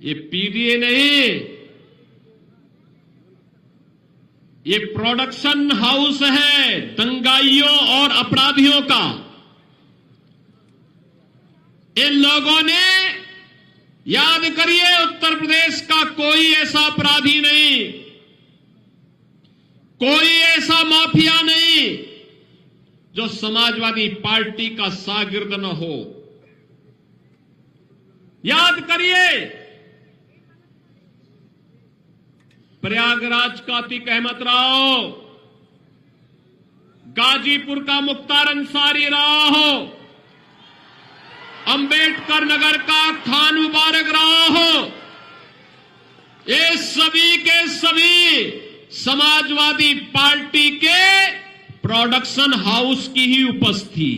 ये पीडीए नहीं, ये प्रोडक्शन हाउस है दंगाइयों और अपराधियों का। इन लोगों ने, याद करिए, उत्तर प्रदेश का कोई ऐसा अपराधी नहीं, कोई ऐसा माफिया नहीं जो समाजवादी पार्टी का शागिर्द न हो। याद करिए, प्रयागराज का अतीक अहमद राव, गाजीपुर का मुख्तार अंसारी रहा हो, अंबेडकर नगर का खान मुबारक रहा हो, ये सभी के सभी समाजवादी पार्टी के प्रोडक्शन हाउस की ही उपस्थिति,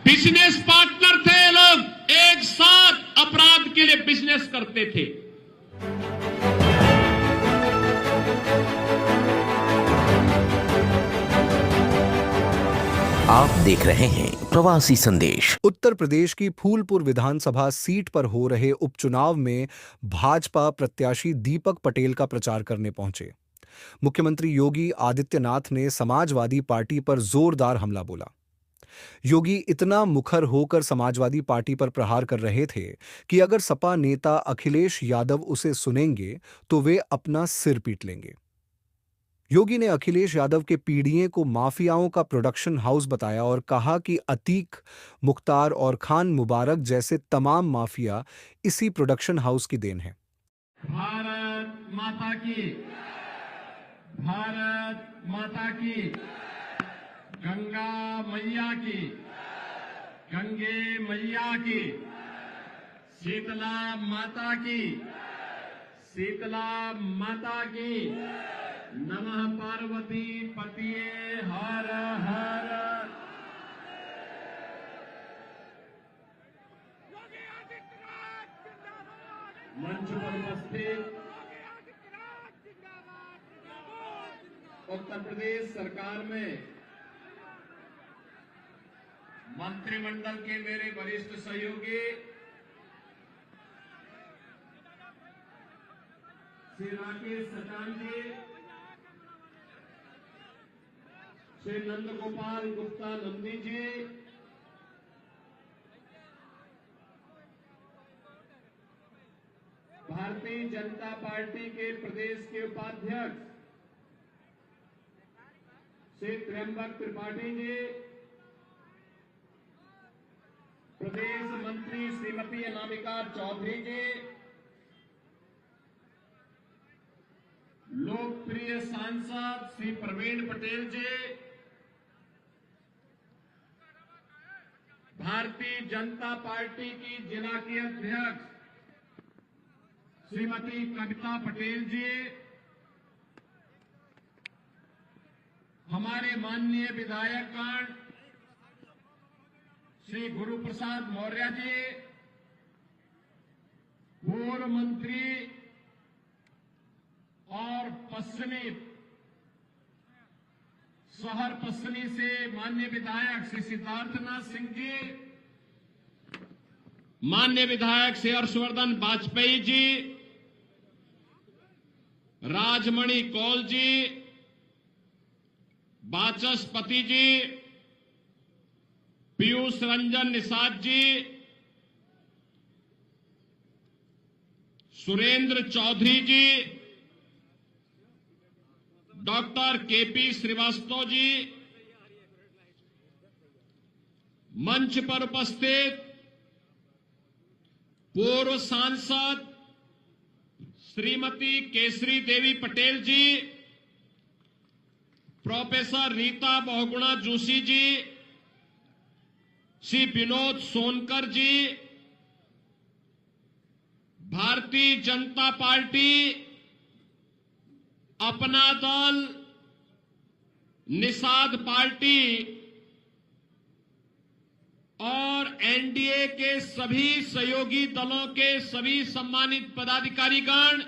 बिजनेस पार्टनर थे। लोग एक साथ अपराध के लिए बिजनेस करते थे। आप देख रहे हैं प्रवासी संदेश। उत्तर प्रदेश की फूलपुर विधानसभा सीट पर हो रहे उपचुनाव में भाजपा प्रत्याशी दीपक पटेल का प्रचार करने पहुंचे। मुख्यमंत्री योगी आदित्यनाथ ने समाजवादी पार्टी पर जोरदार हमला बोला। योगी इतना मुखर होकर समाजवादी पार्टी पर प्रहार कर रहे थे कि अगर सपा नेता अखिलेश यादव उसे सुनेंगे तो वे अपना सिर पीट लेंगे। योगी ने अखिलेश यादव के पीडीए को माफियाओं का प्रोडक्शन हाउस बताया और कहा कि अतीक, मुख्तार और खान मुबारक जैसे तमाम माफिया इसी प्रोडक्शन हाउस की देन है। भारत माता की, भारत माता की, गंगा मैया की, गंगे मैया की, शीतला माता की, शीतला माता की, नमः पार्वती पतिये हर हर। मंच पर उपस्थित उत्तर प्रदेश सरकार में मंत्रिमंडल के मेरे वरिष्ठ सहयोगी श्री राकेश सचान जी, श्री नंदगोपाल गुप्ता नंदी जी, भारतीय जनता पार्टी के प्रदेश के उपाध्यक्ष श्री त्र्यंबक त्रिपाठी जी, प्रदेश मंत्री श्रीमती अनामिका चौधरी जी, लोकप्रिय सांसद श्री प्रवीण पटेल जी, भारतीय जनता पार्टी की जिला की अध्यक्ष श्रीमती कविता पटेल जी, हमारे माननीय विधायकगण श्री गुरु प्रसाद मौर्य जी, पूर्व मंत्री और पश्चिमी शहर पश्चिमी से माननीय विधायक श्री सिद्धार्थनाथ सिंह जी, माननीय विधायक श्री हर्षवर्धन वाजपेयी जी, राजमणि कौल जी, वाचस्पति जी, पीयूष रंजन निषाद जी, सुरेंद्र चौधरी जी, डॉक्टर केपी श्रीवास्तव जी, मंच पर उपस्थित पूर्व सांसद श्रीमती केसरी देवी पटेल जी, प्रोफेसर रीता बहुगुणा जोशी जी, श्री विनोद सोनकर जी, भारतीय जनता पार्टी, अपना दल, निषाद पार्टी और एनडीए के सभी सहयोगी दलों के सभी सम्मानित पदाधिकारीगण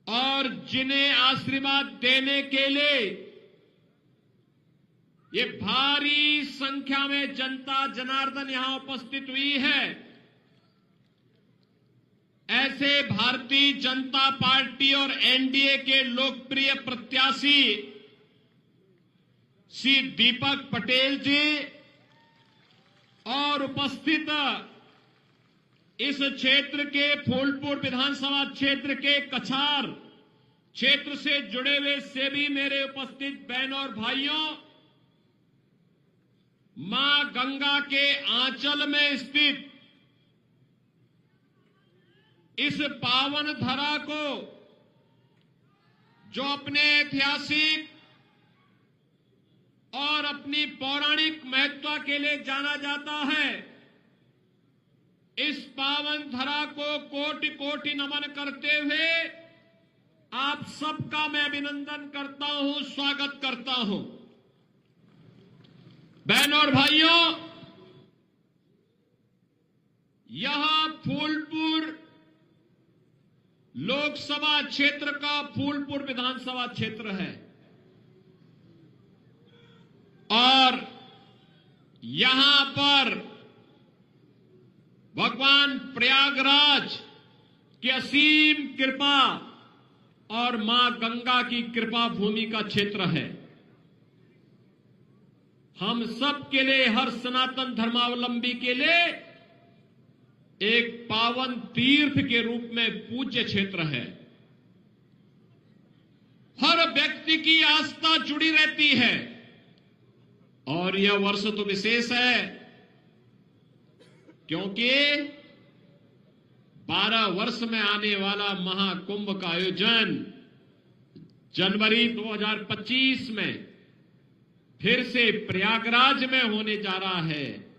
और जिन्हें आशीर्वाद देने के लिए ये भारी संख्या में जनता जनार्दन यहां उपस्थित हुई है। ऐसे भारतीय जनता पार्टी और एनडीए के लोकप्रिय प्रत्याशी श्री दीपक पटेल जी और उपस्थित इस क्षेत्र के फूलपुर विधानसभा क्षेत्र के कछार क्षेत्र से जुड़े हुए सभी मेरे उपस्थित बहनों और भाइयों, मां गंगा के आंचल में स्थित इस पावन धरा को जो अपने ऐतिहासिक और अपनी पौराणिक महत्व के लिए जाना जाता है, इस पावन धरा को कोटि कोटि नमन करते हुए आप सबका मैं अभिनंदन करता हूं, स्वागत करता हूं। बहनों और भाइयों, यह फूलपुर लोकसभा क्षेत्र का फूलपुर विधानसभा क्षेत्र है और यहां पर भगवान प्रयागराज की असीम कृपा और मां गंगा की कृपा भूमि का क्षेत्र है। हम सब के लिए, हर सनातन धर्मावलंबी के लिए एक पावन तीर्थ के रूप में पूज्य क्षेत्र है। हर व्यक्ति की आस्था जुड़ी रहती है और यह वर्ष तो विशेष है क्योंकि 12 वर्ष में आने वाला महाकुंभ का आयोजन जनवरी 2025 में फिर से प्रयागराज में होने जा रहा है।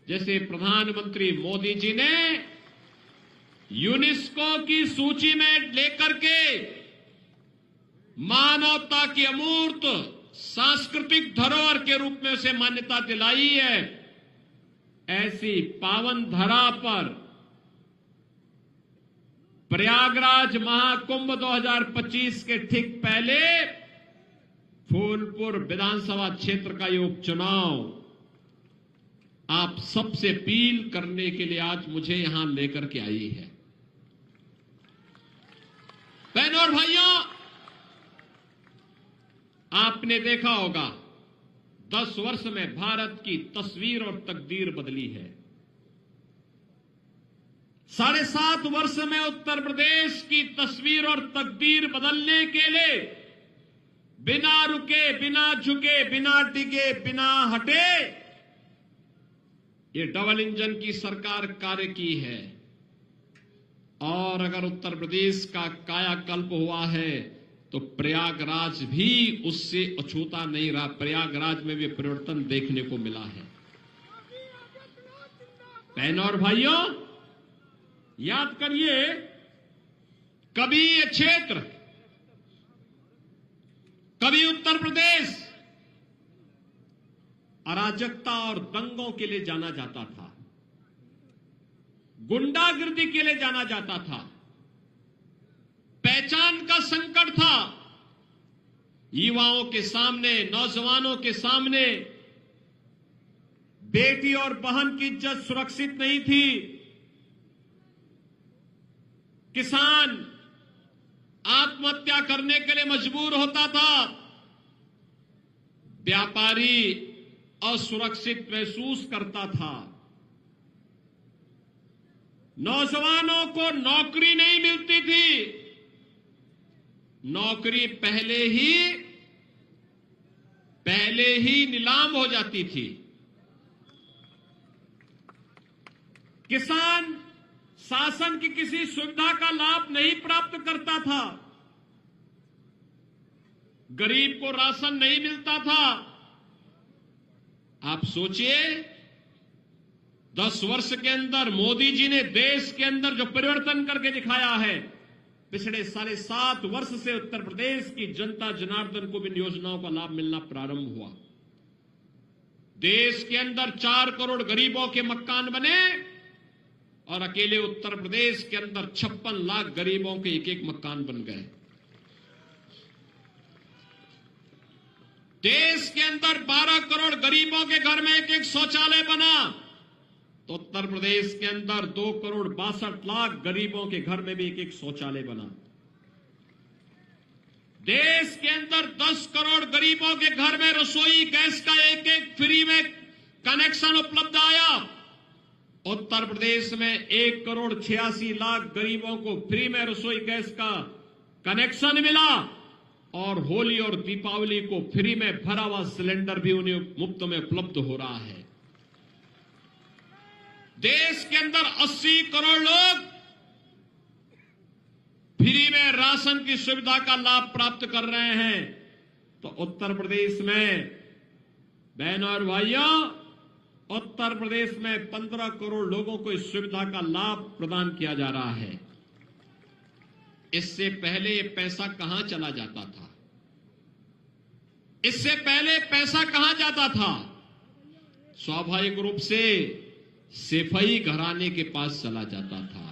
जैसे प्रधानमंत्री मोदी जी ने यूनेस्को की सूची में लेकर के मानवता की अमूर्त सांस्कृतिक धरोहर के रूप में उसे मान्यता दिलाई है, ऐसी पावन धरा पर प्रयागराज महाकुंभ 2025 के ठीक पहले फूलपुर विधानसभा क्षेत्र का ये उपचुनाव आप सबसे अपील करने के लिए आज मुझे यहां लेकर के आई है। बहनों और भाइयों, आपने देखा होगा 10 वर्ष में भारत की तस्वीर और तकदीर बदली है। 7.5 वर्ष में उत्तर प्रदेश की तस्वीर और तकदीर बदलने के लिए बिना रुके, बिना झुके, बिना डिगे, बिना हटे ये डबल इंजन की सरकार कार्य की है। और अगर उत्तर प्रदेश का कायाकल्प हुआ है तो प्रयागराज भी उससे अछूता नहीं रहा। प्रयागराज में भी परिवर्तन देखने को मिला है। बहनों और भाइयों, याद करिए, कभी ये क्षेत्र, कभी उत्तर प्रदेश अराजकता और दंगों के लिए जाना जाता था, गुंडागिर्दी के लिए जाना जाता था, पहचान का संकट था। युवाओं के सामने, नौजवानों के सामने बेटी और बहन की इज्जत सुरक्षित नहीं थी। किसान आत्महत्या करने के लिए मजबूर होता था। व्यापारी असुरक्षित महसूस करता था। नौजवानों को नौकरी नहीं मिलती थी। नौकरी पहले ही नीलाम हो जाती थी। किसान शासन की किसी सुविधा का लाभ नहीं प्राप्त करता था। गरीब को राशन नहीं मिलता था। आप सोचिए, 10 वर्ष के अंदर मोदी जी ने देश के अंदर जो परिवर्तन करके दिखाया है, पिछले 7.5 वर्ष से उत्तर प्रदेश की जनता जनार्दन को भी इन योजनाओं का लाभ मिलना प्रारंभ हुआ। देश के अंदर 4 करोड़ गरीबों के मकान बने और अकेले उत्तर प्रदेश के अंदर 56 लाख गरीबों के एक-एक मकान बन गए। देश के अंदर 12 करोड़ गरीबों के घर में एक एक शौचालय बना, तो उत्तर प्रदेश के अंदर 2 करोड़ 62 लाख गरीबों के घर में भी एक एक शौचालय बना। देश के अंदर 10 करोड़ गरीबों के घर में रसोई गैस का एक एक फ्री में कनेक्शन उपलब्ध आया। उत्तर प्रदेश में 1 करोड़ 86 लाख गरीबों को फ्री में रसोई गैस का कनेक्शन मिला और होली और दीपावली को फ्री में भरा हुआ सिलेंडर भी उन्हें मुफ्त में उपलब्ध हो रहा है। देश के अंदर 80 करोड़ लोग फ्री में राशन की सुविधा का लाभ प्राप्त कर रहे हैं। तो उत्तर प्रदेश में बहनों और भाइयों, उत्तर प्रदेश में 15 करोड़ लोगों को इस सुविधा का लाभ प्रदान किया जा रहा है। इससे पहले ये पैसा कहां चला जाता था? इससे पहले पैसा कहां जाता था? स्वाभाविक रूप से सफाई घराने के पास चला जाता था।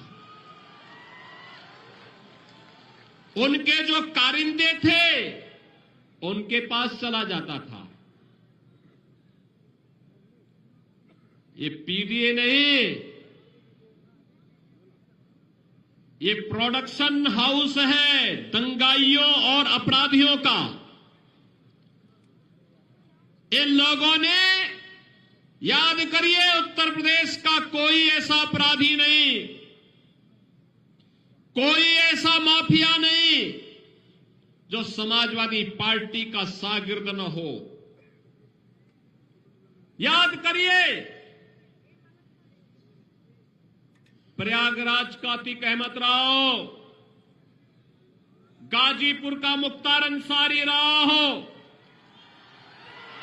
उनके जो कारिंदे थे उनके पास चला जाता था। ये पीडीए नहीं, ये प्रोडक्शन हाउस है दंगाइयों और अपराधियों का। इन लोगों ने, याद करिए, उत्तर प्रदेश का कोई ऐसा अपराधी नहीं, कोई ऐसा माफिया नहीं जो समाजवादी पार्टी का शागिर्द न हो। याद करिए, प्रयागराज का अतीक अहमद राव, गाजीपुर का मुख्तार अंसारी रहा हो,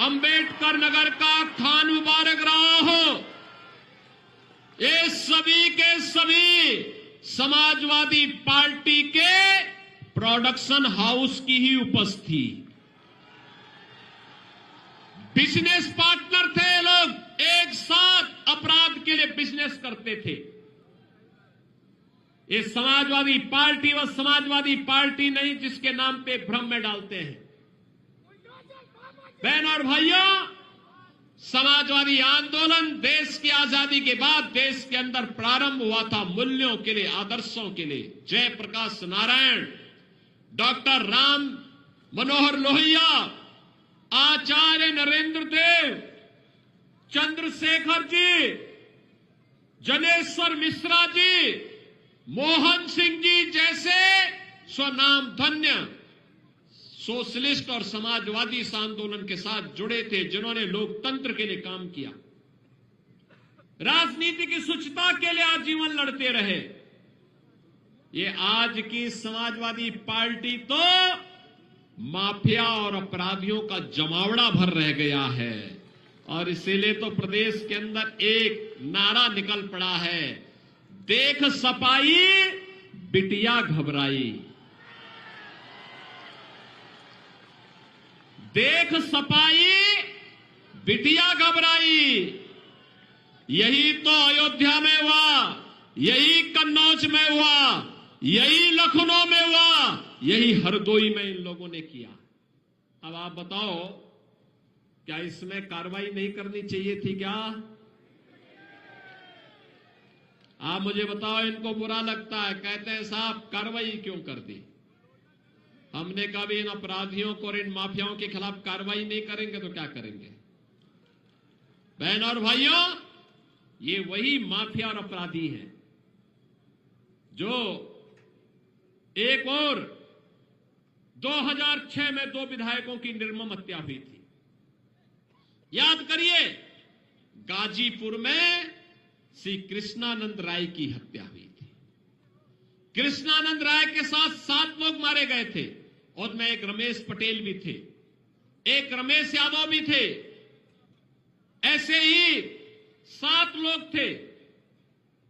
अंबेडकर नगर का खान मुबारक रहा हो, ये सभी के सभी समाजवादी पार्टी के प्रोडक्शन हाउस की ही उपस्थिति, बिजनेस पार्टनर थे। लोग एक साथ अपराध के लिए बिजनेस करते थे। ये समाजवादी पार्टी व समाजवादी पार्टी नहीं जिसके नाम पे भ्रम में डालते हैं। बहन और भाइयों, समाजवादी आंदोलन देश की आजादी के बाद देश के अंदर प्रारंभ हुआ था मूल्यों के लिए, आदर्शों के लिए। जयप्रकाश नारायण, डॉक्टर राम मनोहर लोहिया, आचार्य नरेंद्र देव, चंद्रशेखर जी, जनेश्वर मिश्रा जी, मोहन सिंह जी जैसे स्वनाम धन्य सोशलिस्ट और समाजवादी इस आंदोलन के साथ जुड़े थे, जिन्होंने लोकतंत्र के लिए काम किया, राजनीति की शुचिता के लिए आजीवन लड़ते रहे। ये आज की समाजवादी पार्टी तो माफिया और अपराधियों का जमावड़ा भर रह गया है। और इसीलिए तो प्रदेश के अंदर एक नारा निकल पड़ा है, देख सपाई बिटिया घबराई। देख सपाई बिटिया घबराई। यही तो अयोध्या में हुआ, यही कन्नौज में हुआ, यही लखनऊ में हुआ, यही हरदोई में इन लोगों ने किया। अब आप बताओ, क्या इसमें कार्रवाई नहीं करनी चाहिए थी क्या? आप मुझे बताओ, इनको बुरा लगता है, कहते हैं साहब कार्रवाई क्यों कर दी? हमने कभी इन अपराधियों को और इन माफियाओं के खिलाफ कार्रवाई नहीं करेंगे तो क्या करेंगे? बहन और भाइयों, ये वही माफिया और अपराधी हैं जो एक और 2006 में 2 विधायकों की निर्मम हत्या हुई थी। याद करिए, गाजीपुर में श्री कृष्णानंद राय की हत्या हुई थी। कृष्णानंद राय के साथ 7 लोग मारे गए थे और में एक रमेश पटेल भी थे, एक रमेश यादव भी थे। ऐसे ही 7 लोग थे।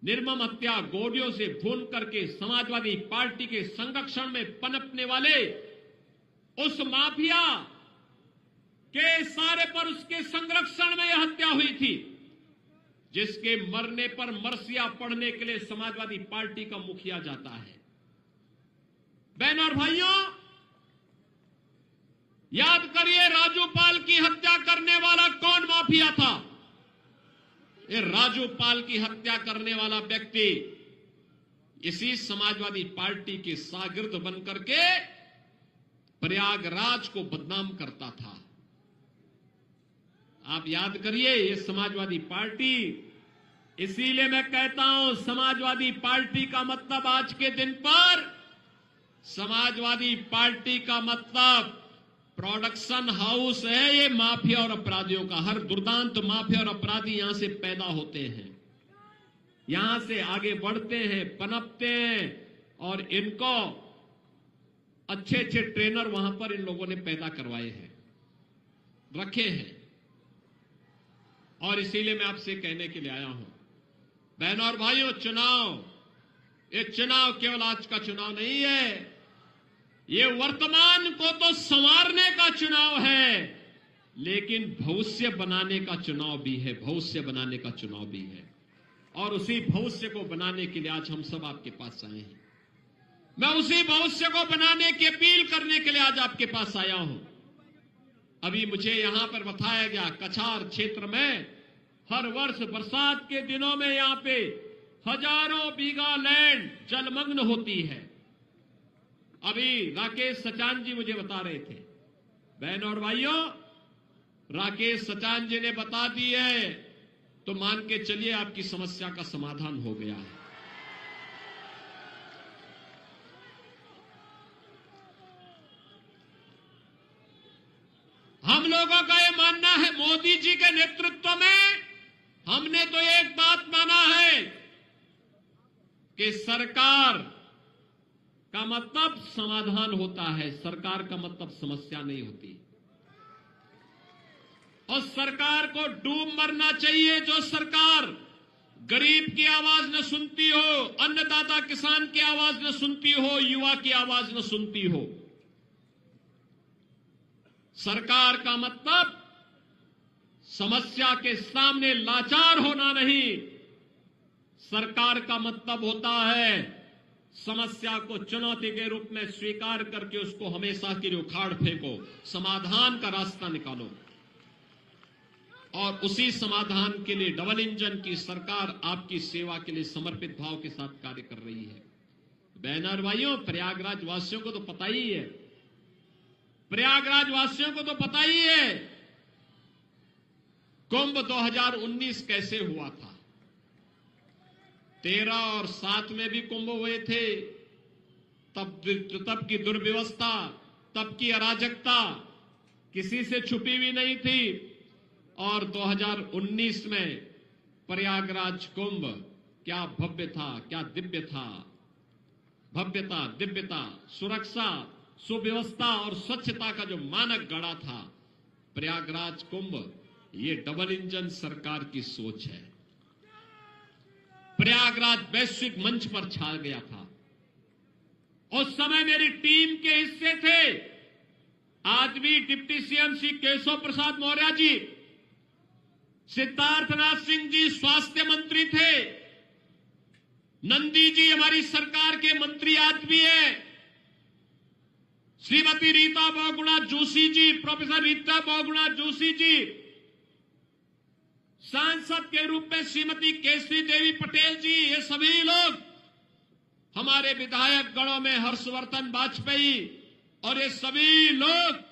निर्मम हत्या गोलियों से भून करके समाजवादी पार्टी के संरक्षण में पनपने वाले उस माफिया के इशारे पर उसके संरक्षण में यह हत्या हुई थी, जिसके मरने पर मरसिया पढ़ने के लिए समाजवादी पार्टी का मुखिया जाता है। बहन और भाइयों, याद करिए, राजूपाल की हत्या करने वाला कौन माफिया था? ये राजूपाल की हत्या करने वाला व्यक्ति इसी समाजवादी पार्टी के शागिर्द बनकर के प्रयागराज को बदनाम करता था। आप याद करिए, ये समाजवादी पार्टी, इसीलिए मैं कहता हूं समाजवादी पार्टी का मतलब आज के दिन पर, समाजवादी पार्टी का मतलब प्रोडक्शन हाउस है। ये माफिया और अपराधियों का, हर दुर्दांत माफिया और अपराधी यहां से पैदा होते हैं, यहां से आगे बढ़ते हैं, पनपते हैं, और इनको अच्छे अच्छे ट्रेनर वहां पर इन लोगों ने पैदा करवाए हैं, रखे हैं। और इसीलिए मैं आपसे कहने के लिए आया हूं, बहनों और भाइयों, ये चुनाव केवल आज का चुनाव नहीं है, ये वर्तमान को तो संवारने का चुनाव है, लेकिन भविष्य बनाने का चुनाव भी है, भविष्य बनाने का चुनाव भी है। और उसी भविष्य को बनाने के लिए आज हम सब आपके पास आए हैं। मैं उसी भविष्य को बनाने की अपील करने के लिए आज आपके पास आया हूं। अभी मुझे यहां पर बताया गया, कछार क्षेत्र में हर वर्ष बरसात के दिनों में यहां पे हजारों बीघा लैंड जलमग्न होती है। अभी राकेश सचान जी मुझे बता रहे थे, बहनों और भाइयों, राकेश सचान जी ने बता दी है, तो मान के चलिए आपकी समस्या का समाधान हो गया है। हम लोगों का यह मानना है, मोदी जी के नेतृत्व में हमने तो एक बात माना है कि सरकार का मतलब समाधान होता है, सरकार का मतलब समस्या नहीं होती। और सरकार को डूब मरना चाहिए जो सरकार गरीब की आवाज न सुनती हो, अन्नदाता किसान की आवाज न सुनती हो, युवा की आवाज न सुनती हो। सरकार का मतलब समस्या के सामने लाचार होना नहीं, सरकार का मतलब होता है समस्या को चुनौती के रूप में स्वीकार करके उसको हमेशा के लिए उखाड़ फेंको, समाधान का रास्ता निकालो। और उसी समाधान के लिए डबल इंजन की सरकार आपकी सेवा के लिए समर्पित भाव के साथ कार्य कर रही है। बहनों और भाइयों, प्रयागराज वासियों को तो पता ही है, प्रयागराज वासियों को तो पता ही है कुंभ 2019 कैसे हुआ था। 13 और 7 में भी कुंभ हुए थे, तब की दुर्व्यवस्था, तब की अराजकता किसी से छुपी हुई नहीं थी। और 2019 में प्रयागराज कुंभ क्या भव्य था, क्या दिव्य था। भव्यता, दिव्यता, सुरक्षा, सुव्यवस्था और स्वच्छता का जो मानक गढ़ा था प्रयागराज कुंभ, ये डबल इंजन सरकार की सोच है। प्रयागराज वैश्विक मंच पर छा गया था। उस समय मेरी टीम के हिस्से थे आज भी डिप्टी सीएम श्री केशव प्रसाद मौर्य जी, सिद्धार्थनाथ सिंह जी स्वास्थ्य मंत्री थे, नंदी जी हमारी सरकार के मंत्री आज भी है, श्रीमती रीता बहुगुणा जोशी जी, प्रोफेसर रीता बहुगुणा जोशी जी, सांसद के रूप में श्रीमती केसरी देवी पटेल जी, ये सभी लोग हमारे विधायक गणों में हर्षवर्धन वाजपेयी, और ये सभी लोग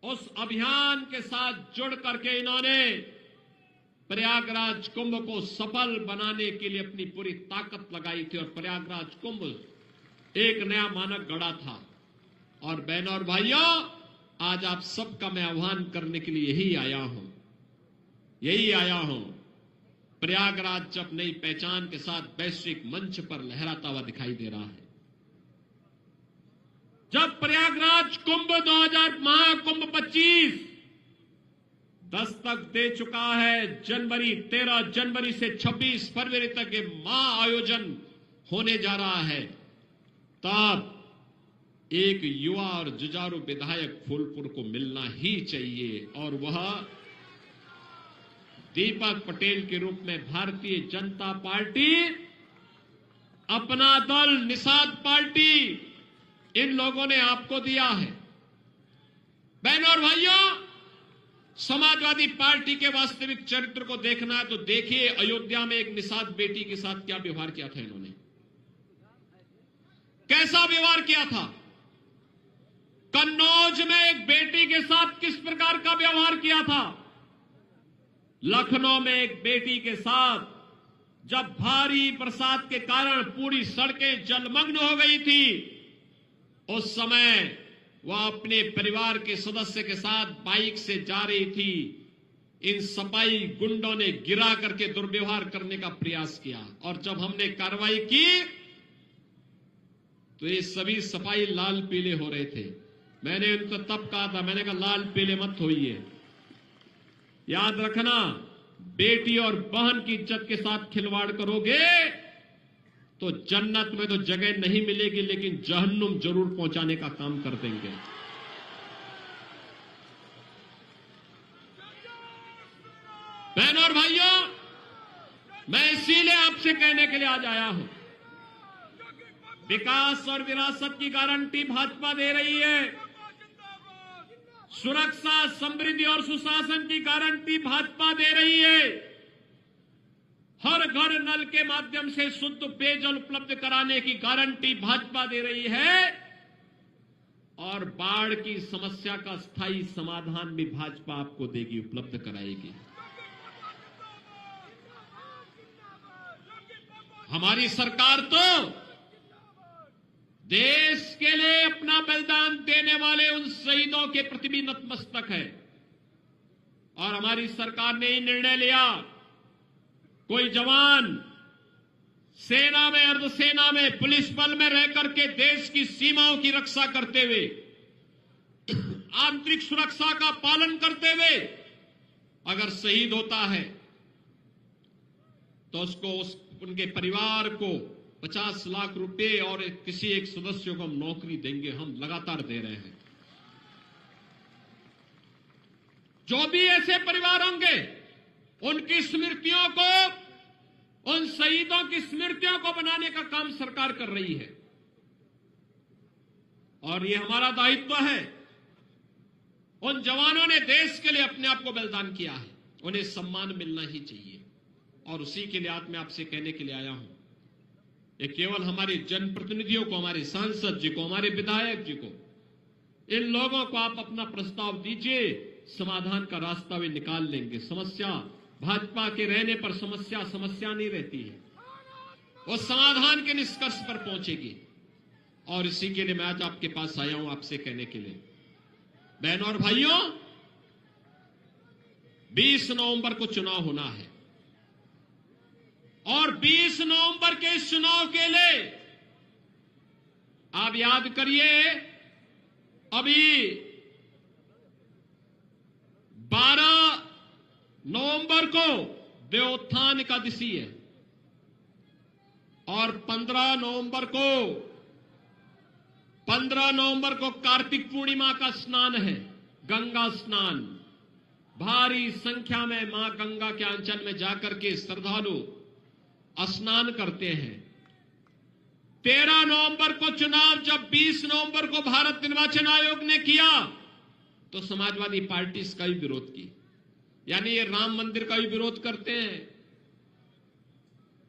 उस अभियान के साथ जुड़ करके इन्होंने प्रयागराज कुंभ को सफल बनाने के लिए अपनी पूरी ताकत लगाई थी। और प्रयागराज कुंभ एक नया मानक गढ़ा था। और बहनों और भाइयों, आज आप सबका मैं आह्वान करने के लिए यही आया हूं। प्रयागराज जब नई पहचान के साथ वैश्विक मंच पर लहराता हुआ दिखाई दे रहा है, जब प्रयागराज कुंभ 2000 महाकुंभ 25 दस्तक दे चुका है, 13 जनवरी से 26 फरवरी तक ये महाआयोजन होने जा रहा है, तब एक युवा और जुझारू विधायक फूलपुर को मिलना ही चाहिए। और वह दीपक पटेल के रूप में भारतीय जनता पार्टी, अपना दल, निषाद पार्टी, इन लोगों ने आपको दिया है। बहनों और भाइयों, समाजवादी पार्टी के वास्तविक चरित्र को देखना है तो देखिए अयोध्या में एक निषाद बेटी के साथ क्या व्यवहार किया था इन्होंने, कैसा व्यवहार किया था। कन्नौज में एक बेटी के साथ किस प्रकार का व्यवहार किया था। लखनऊ में एक बेटी के साथ जब भारी बरसात के कारण पूरी सड़कें जलमग्न हो गई थी, उस समय वह अपने परिवार के सदस्य के साथ बाइक से जा रही थी। इन सपाई गुंडों ने गिरा करके दुर्व्यवहार करने का प्रयास किया और जब हमने कार्रवाई की तो ये सभी सपाई लाल पीले हो रहे थे। मैंने उनको तब कहा था, मैंने कहा लाल पीले मत होइए, याद रखना बेटी और बहन की इज्जत के साथ खिलवाड़ करोगे तो जन्नत में तो जगह नहीं मिलेगी, लेकिन जहन्नुम जरूर पहुंचाने का काम कर देंगे। बहनों और भाइयों, मैं इसीलिए आपसे कहने के लिए आज आया हूं, विकास और विरासत की गारंटी भाजपा दे रही है, सुरक्षा, समृद्धि और सुशासन की गारंटी भाजपा दे रही है, हर घर नल के माध्यम से शुद्ध पेयजल उपलब्ध कराने की गारंटी भाजपा दे रही है और बाढ़ की समस्या का स्थायी समाधान भी भाजपा आपको देगी, उपलब्ध कराएगी। हमारी सरकार तो देश के लिए अपना बलिदान देने वाले उन शहीदों के प्रति भी नतमस्तक है और हमारी सरकार ने निर्णय लिया, कोई जवान सेना में, अर्धसेना में, पुलिस बल में रह करके देश की सीमाओं की रक्षा करते हुए, आंतरिक सुरक्षा का पालन करते हुए अगर शहीद होता है तो उसको उनके परिवार को 50 लाख रुपए और किसी एक सदस्य को हम नौकरी देंगे, हम लगातार दे रहे हैं। जो भी ऐसे परिवार होंगे उनकी स्मृतियों को, उन शहीदों की स्मृतियों को बनाने का काम सरकार कर रही है और ये हमारा दायित्व है। उन जवानों ने देश के लिए अपने आप को बलिदान किया है, उन्हें सम्मान मिलना ही चाहिए और उसी के लिए आज मैं आपसे कहने के लिए आया हूं, ये केवल हमारे जनप्रतिनिधियों को, हमारे सांसद जी को, हमारे विधायक जी को, इन लोगों को आप अपना प्रस्ताव दीजिए, समाधान का रास्ता वे निकाल लेंगे। समस्या भाजपा के रहने पर समस्या नहीं रहती है, वो समाधान के निष्कर्ष पर पहुंचेगी और इसी के लिए मैं आज आपके पास आया हूं, आपसे कहने के लिए। बहनों और भाइयों, 20 नवंबर को चुनाव होना है और 20 नवंबर के इस चुनाव के लिए आप याद करिए, अभी 12 नवंबर को देवोत्थान एकादशी है और 15 नवंबर को कार्तिक पूर्णिमा का स्नान है, गंगा स्नान। भारी संख्या में मां गंगा के आंचल में जाकर के श्रद्धालु स्नान करते हैं। 13 नवंबर को चुनाव जब 20 नवंबर को भारत निर्वाचन आयोग ने किया तो समाजवादी पार्टी इसका भी विरोध की, यानी ये राम मंदिर का भी विरोध करते हैं,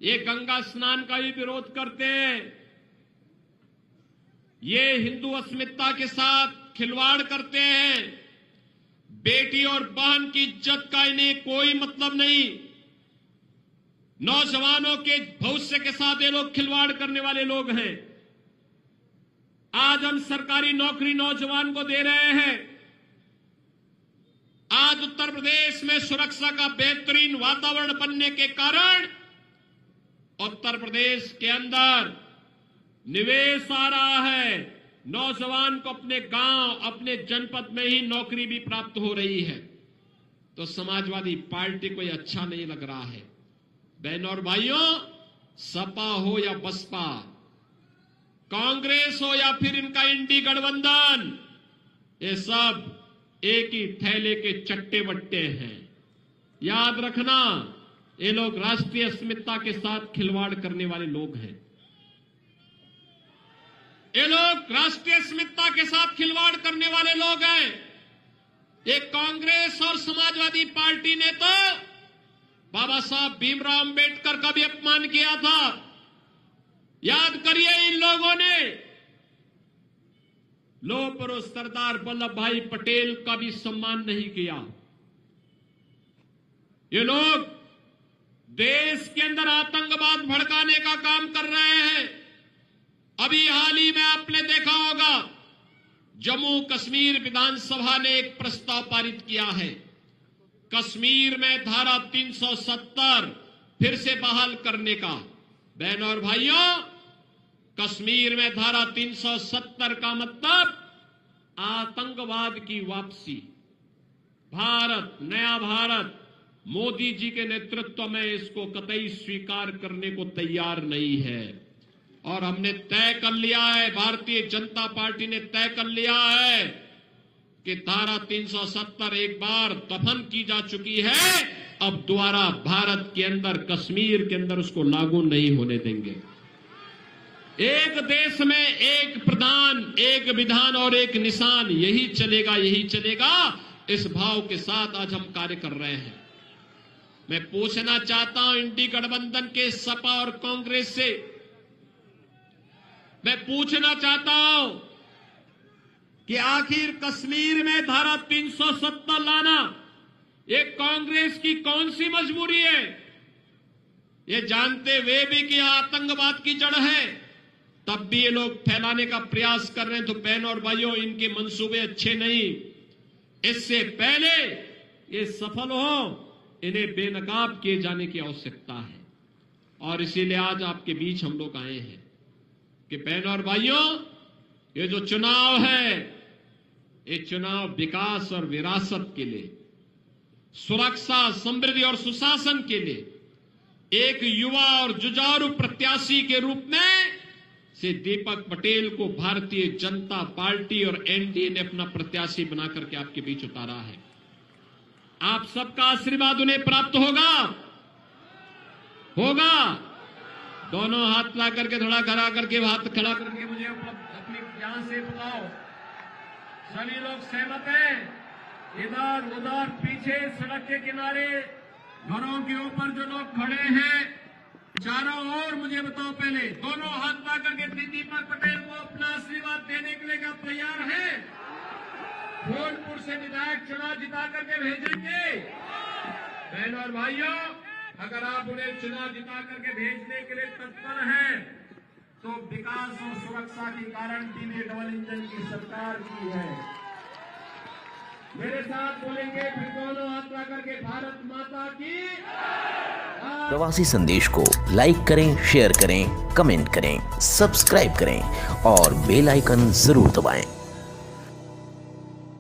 ये गंगा स्नान का भी विरोध करते हैं, ये हिंदू अस्मिता के साथ खिलवाड़ करते हैं, बेटी और बहन की इज्जत का इन्हें कोई मतलब नहीं, नौजवानों के भविष्य के साथ ये लोग खिलवाड़ करने वाले लोग हैं। आज हम सरकारी नौकरी नौजवान को दे रहे हैं, आज उत्तर प्रदेश में सुरक्षा का बेहतरीन वातावरण बनने के कारण उत्तर प्रदेश के अंदर निवेश आ रहा है, नौजवान को अपने गांव, अपने जनपद में ही नौकरी भी प्राप्त हो रही है। तो समाजवादी पार्टी को यह अच्छा नहीं लग रहा है। बहनों और भाइयों, सपा हो या बसपा, कांग्रेस हो या फिर इनका इंडी गठबंधन, ये सब एक ही थैले के चट्टे बट्टे हैं। याद रखना, ये लोग राष्ट्रीय अस्मिता के साथ खिलवाड़ करने वाले लोग हैं। ये लोग राष्ट्रीय अस्मिता के साथ खिलवाड़ करने वाले लोग हैं। ये कांग्रेस और समाजवादी पार्टी ने तो बाबा साहब भीमराव अंबेडकर का भी अपमान किया था। याद करिए, इन लोगों ने लौह पुरुष सरदार वल्लभ भाई पटेल का भी सम्मान नहीं किया। ये लोग देश के अंदर आतंकवाद भड़काने का काम कर रहे हैं। अभी हाल ही में आपने देखा होगा, जम्मू कश्मीर विधानसभा ने एक प्रस्ताव पारित किया है। कश्मीर में धारा 370 फिर से बहाल करने का। बहनों और भाइयों, कश्मीर में धारा 370 का मतलब आतंकवाद की वापसी। भारत, नया भारत, मोदी जी के नेतृत्व में इसको कतई स्वीकार करने को तैयार नहीं है। और हमने तय कर लिया है, भारतीय जनता पार्टी ने तय कर लिया है कि धारा 370 एक बार दफन की जा चुकी है, अब दोबारा भारत के अंदर, कश्मीर के अंदर उसको लागू नहीं होने देंगे। एक देश में एक प्रधान, एक विधान और एक निशान, यही चलेगा, यही चलेगा। इस भाव के साथ आज हम कार्य कर रहे हैं। मैं पूछना चाहता हूं इंडी गठबंधन के सपा और कांग्रेस से, मैं पूछना चाहता हूं कि आखिर कश्मीर में धारा 370 लाना ये कांग्रेस की कौन सी मजबूरी है? ये जानते हुए भी कि आतंकवाद की जड़ है, तब भी ये लोग फैलाने का प्रयास कर रहे हैं। तो बहनों और भाइयों, इनके मंसूबे अच्छे नहीं। इससे पहले ये सफल हो, इन्हें बेनकाब किए जाने की आवश्यकता है। और इसीलिए आज आपके बीच हम लोग आए हैं कि बहनों और भाइयों, ये जो चुनाव है, ये चुनाव विकास और विरासत के लिए, सुरक्षा, समृद्धि और सुशासन के लिए एक युवा और जुझारू प्रत्याशी के रूप में से दीपक पटेल को भारतीय जनता पार्टी और एनडीए ने अपना प्रत्याशी बनाकर के आपके बीच उतारा है। आप सबका आशीर्वाद उन्हें प्राप्त होगा। दोनों हाथ ला करके, थोड़ा खड़ा करके, हाथ खड़ा करके मुझे अपनी जान से बताओ, सभी लोग सहमत हैं? इधर उधर पीछे सड़क के किनारे, घरों के ऊपर जो लोग खड़े हैं, चारों ओर मुझे बताओ, पहले दोनों हाथ ला करके दीपक पटेल को अपना आशीर्वाद देने के लिए क्या तैयार है? फूलपुर से विधायक चुनाव जिता करके भेजेंगे। बहनों और भाइयों, अगर आप उन्हें चुनाव जिता करके भेजने के लिए तत्पर हैं, तो विकास और सुरक्षा की गारंटी ने डबल इंजन की सरकार की है। मेरे साथ बोलेंगे फिर दोनों हाथ ला करके, भारत माता की। प्रवासी संदेश को लाइक करें, शेयर करें, कमेंट करें, सब्सक्राइब करें और बेल आइकन जरूर दबाएं।